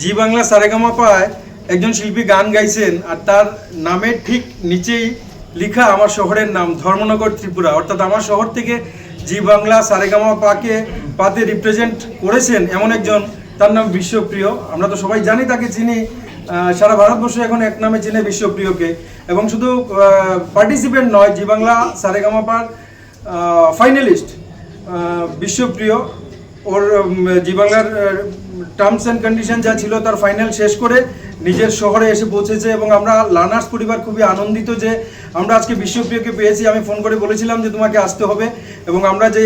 জি বাংলা সারেগামাপায় একজন শিল্পী গান গাইছেন আর তার নামের ঠিক নিচেই লেখা আমার শহরের নাম ধর্মনগর ত্রিপুরা, অর্থাৎ আমার শহর থেকে জি বাংলা পাতে রিপ্রেজেন্ট করেছেন এমন একজন, তার নাম বিশ্বপ্রিয়। আমরা তো সবাই জানি, তাকে চিনি, সারা ভারতবর্ষ এখন এক নামে চিনে বিশ্বপ্রিয়কে। এবং শুধু পার্টিসিপেন্ট নয়, জি বাংলা সারেগামাপার ফাইনালিস্ট বিশ্বপ্রিয়। ওর জি বাংলার টার্মস অ্যান্ড কন্ডিশন যা ছিল তার ফাইনাল শেষ করে নিজের শহরে এসে পৌঁছেছে এবং আমরা লার্নার্স পরিবার খুবই আনন্দিত যে আমরা আজকে বিশ্বপ্রিয়কে পেয়েছি। আমি ফোন করে বলেছিলাম যে তোমাকে আসতে হবে, এবং আমরা যে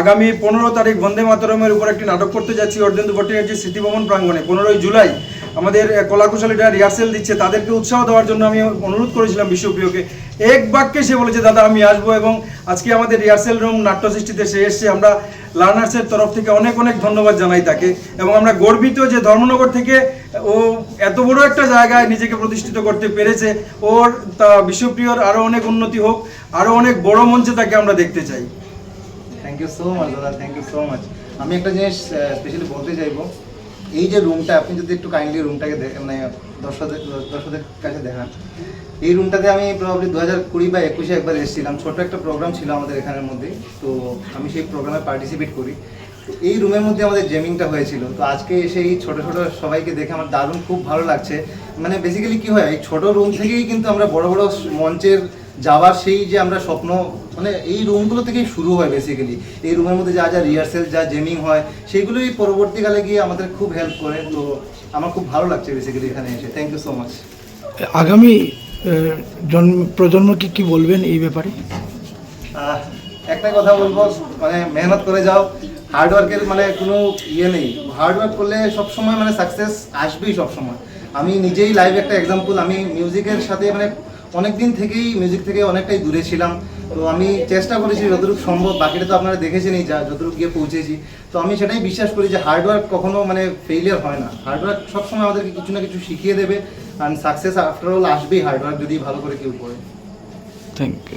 আগামী 15 তারিখ বন্দে মাতরমের উপর একটি নাটক করতে যাচ্ছি অর্ধেন্দু ভট্টাচার্য স্মৃতিভবন প্রাঙ্গণে 15ই জুলাই, আমাদের কলাকুশলীরা রিহার্সেল দিচ্ছে, তাদেরকে উৎসাহ দেওয়ার জন্য আমি অনুরোধ করেছিলাম বিশ্বপ্রিয়কে। এক বাক্যে সে বলেছে দাদা আমি আসবো, এবং আজকে আমাদের রিহার্সেল রুম নাট্য সৃষ্টিতে সে এসছে। আমরা লার্নার্সের তরফ থেকে অনেক অনেক ধন্যবাদ জানাই তাকে, এবং আমরা গর্বিত যে ধর্মনগর থেকে ও এত বড় একটা জায়গায় নিজেকে প্রতিষ্ঠিত করতে পেরেছে। ওর বিশ্বপ্রিয়র আরও অনেক উন্নতি হোক, আরও অনেক বড় মঞ্চে তাকে আমরা দেখতে চাই। থ্যাংক ইউ সো মাচ দাদা, থ্যাংক ইউ সো মাচ। আমি একটা জিনিস স্পেশালি বলতে চাইবো, এই যে রুমটা, আপনি যদি একটু কাইন্ডলি রুমটাকে মানে দর্শকদের কাছে দেখান। এই রুমটাতে আমি প্রবাবলি 2020 বা 21-এ একবার এসেছিলাম, ছোট একটা প্রোগ্রাম ছিল আমাদের এখানের মধ্যে, তো আমি সেই প্রোগ্রামে পার্টিসিপেট করি। তো এই রুমের মধ্যে আমাদের জেমিংটা হয়েছিল। তো আজকে এসে এই ছোটো ছোটো সবাইকে দেখে আমার দারুণ খুব ভালো লাগছে। মানে বেসিক্যালি কী হয়, এই ছোটো রুম থেকেই কিন্তু আমরা বড় বড় মঞ্চের যাওয়ার সেই যে আমরা স্বপ্ন, মানে এই রুমগুলো থেকেই শুরু হয় বেসিক্যালি। এই রুমের মধ্যে যা যা রিহার্সেল, যা জেমিং হয়, সেইগুলোই পরবর্তীকালে গিয়ে আমাদের খুব হেল্প করে। তো আমার খুব ভালো লাগছে বেসিক্যালি এখানে এসে। Thank you so much. আগামী প্রজন্মকে কি বলবেন এই ব্যাপারে? একটা কথা বলবো, মানে মেহনত করে যাও, হার্ডওয়ার্কের মানে কোনো ইয়ে নেই। হার্ডওয়ার্ক করলে সবসময় মানে সাকসেস আসবেই সবসময়। আমি নিজেই লাইভ একটা এক্সাম্পল। আমি মিউজিকের সাথে মানে অনেক দিন থেকেই মিউজিক থেকে অনেকটাই দূরে ছিলাম। তো আমি চেষ্টা করেছি যতটুকু সম্ভব, বাকিটা তো আপনারা দেখেছেনই যা যতটুকু গিয়ে পৌঁছেছি। তো আমি সেটাই বিশ্বাস করি যে হার্ডওয়ার্ক কখনো মানে ফেইলিয়ার হয় না। হার্ডওয়ার্ক সবসময় আমাদেরকে কিছু না কিছু শিখিয়ে দেবে, অ্যান্ড সাকসেস আফটার অল আসবেই হার্ডওয়ার্ক যদি ভালো করে কেউ করে। Thank you.